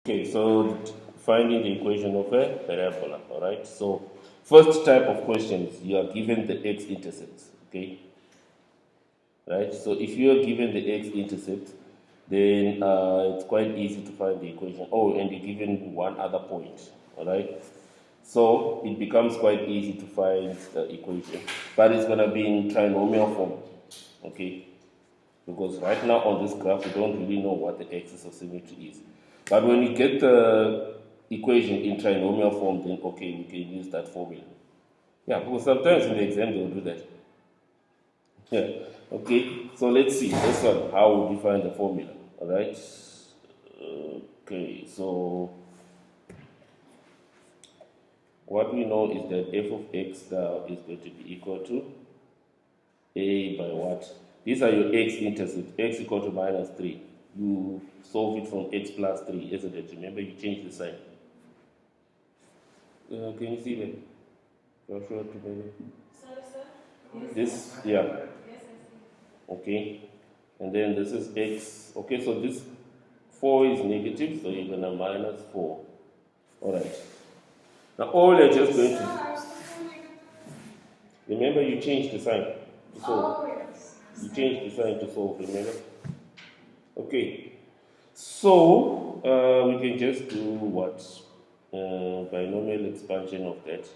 Okay, so finding the equation of a parabola, all right? So first type of questions, you are given the x-intercepts, okay? Right? So if you are given the x-intercept, then it's quite easy to find the equation. Oh, and you're given one other point, all right? So it becomes quite easy to find the equation, but it's going to be in trinomial form, okay? Because right now on this graph, we don't really know what the axis of symmetry is. But when you get the equation in trinomial form, then okay, we can use that formula. Yeah, because sometimes in the exam they'll do that. Yeah, okay, so let's see this one, how we define the formula, all right? Okay, so what we know is that f of x now is going to be equal to a by what? These are your x-intercepts, x equal to minus 3. You solve it from x plus 3, isn't it? Remember, you change the sign. Can you see that? Joshua, together. Sorry, sir? Yes, This, yeah, yes, I see. okay. And then this is x. Okay, so this 4 is negative, so you're going to minus 4. All right. Now, all you're just going Sir, to, I'm still negative. remember, you changed the sign to solve. Oh, yes. You changed the sign to solve, remember? Okay. So, we can just do what? Binomial expansion of that.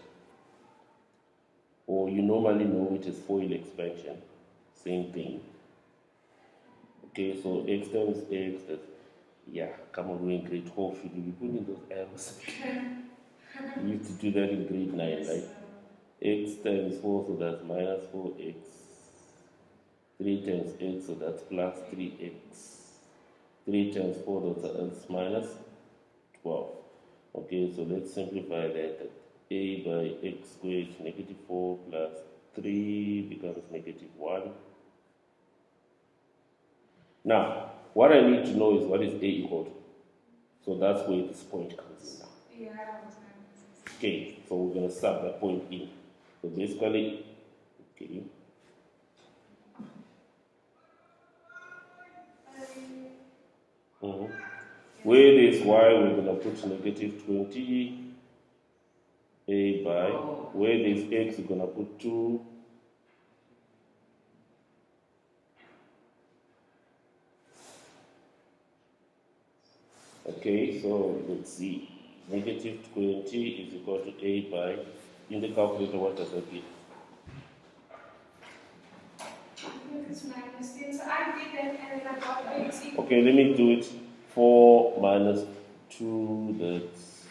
Or you normally know it as FOIL expansion. Same thing. Okay, so x times x, that's, yeah, come on, we're in grade 12. Should we be putting those arrows? We used to do that in grade 9, right? X times 4, so that's minus 4x. 3 times x, so that's plus 3x. 3 times 4, that's minus 12. Okay, so let's simplify that. A by x squared, negative 4 plus 3 becomes negative 1. Now, what I need to know is what is A equal to. So that's where this point comes in now. Yeah, I was going Okay, so we're going to sub that point in. So basically, okay, where there's y, we're going to put negative 20 a by, where there's x, we're going to put 2. Okay, so let's see. Negative 20 is equal to a by, in the calculator, what does that give? It's minus 10. So I did that and then I got x equal. Okay, let me do it. 4 minus 2, that's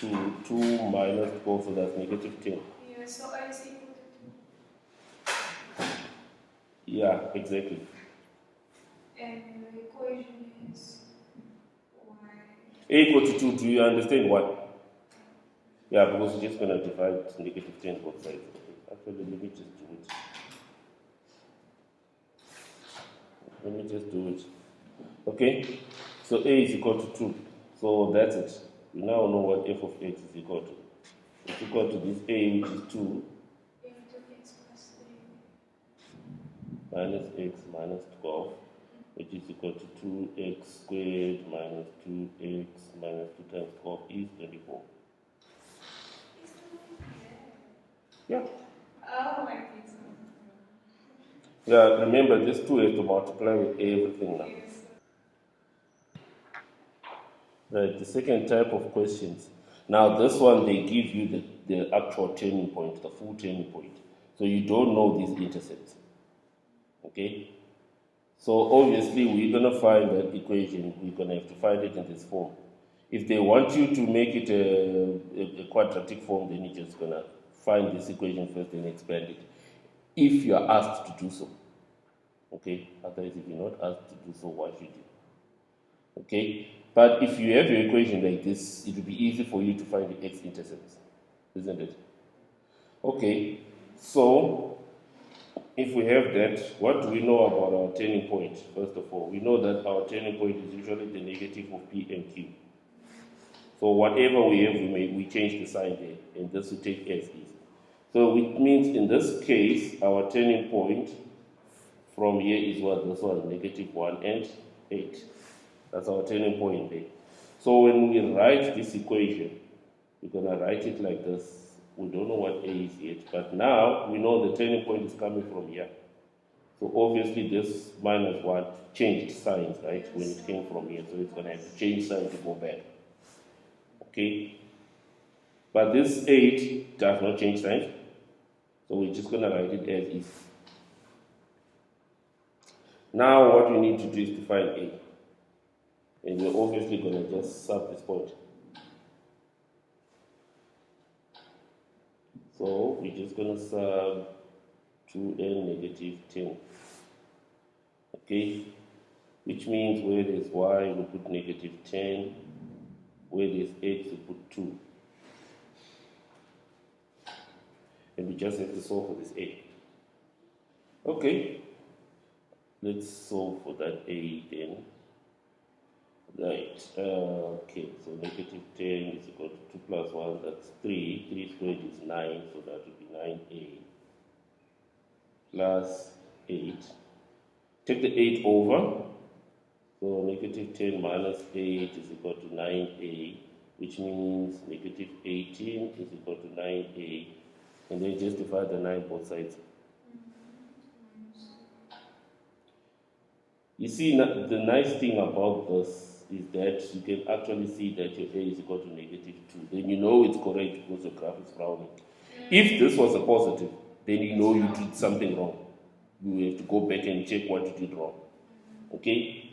2. 2 minus 4, so that's negative 10. Yeah, so x equal to Yeah, exactly. 2. And the equation is y. A equal to 2, do you understand why? Yeah, because we're just going to divide negative 10 both sides. Actually, let me just do it. Let me just do it. Okay, so A is equal to 2. So that's it. We now know what f of x is equal to. It's equal to this A, which is 2, Into x plus 3. minus x minus 12, which is equal to 2x squared minus 2x minus 2 times 12 is 24. Yeah. Oh, I think so. Yeah, remember this 2 has to multiply with everything now. Yes. Right, the second type of questions. Now this one, they give you the actual turning point, the full turning point. So you don't know these intercepts. Okay? So obviously we're going to find that equation, we're going to have to find it in this form. If they want you to make it a quadratic form, then you're just going to find this equation first and expand it. If you are asked to do so. Okay? Otherwise, if you're not asked to do so, why should you? Okay? But if you have your equation like this, it will be easy for you to find the x-intercepts, isn't it? Okay, so if we have that, what do we know about our turning point? First of all, we know that our turning point is usually the negative of P and Q. So whatever we have, we change the sign there, and this will take as is. So it means in this case, our turning point from here is what? This one, negative 1 and 8. That's our turning point there. So when we write this equation, we're going to write it like this. We don't know what A is yet, but now we know the turning point is coming from here. So obviously this minus 1 changed signs, right, when it came from here. So it's going to have to change sign to go back. Okay? But this 8 does not change signs. So we're just going to write it as is. Now what we need to do is to find A. And we're obviously going to just sub this point. So we're just going to sub 2n negative 10. Okay? Which means where there's y, we put negative 10. Where there's x, we put 2. And we just have to solve for this A. Okay. Let's solve for that A then. Right. Okay, so negative 10 is equal to 2 plus 1, that's 3. 3 squared is 9, so that would be 9a plus 8. Take the 8 over. So negative 10 minus 8 is equal to 9a, which means negative 18 is equal to 9a. And then just divide the 9 both sides. You see, the nice thing about this is that you can actually see that your A is equal to negative 2. Then you know it's correct because your graph is rounding. If this was a positive, then you know you did something wrong. You have to go back and check what you did wrong. Okay?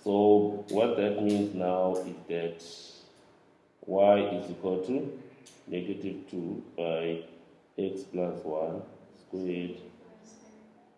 So what that means now is that y is equal to negative 2 by x plus 1 squared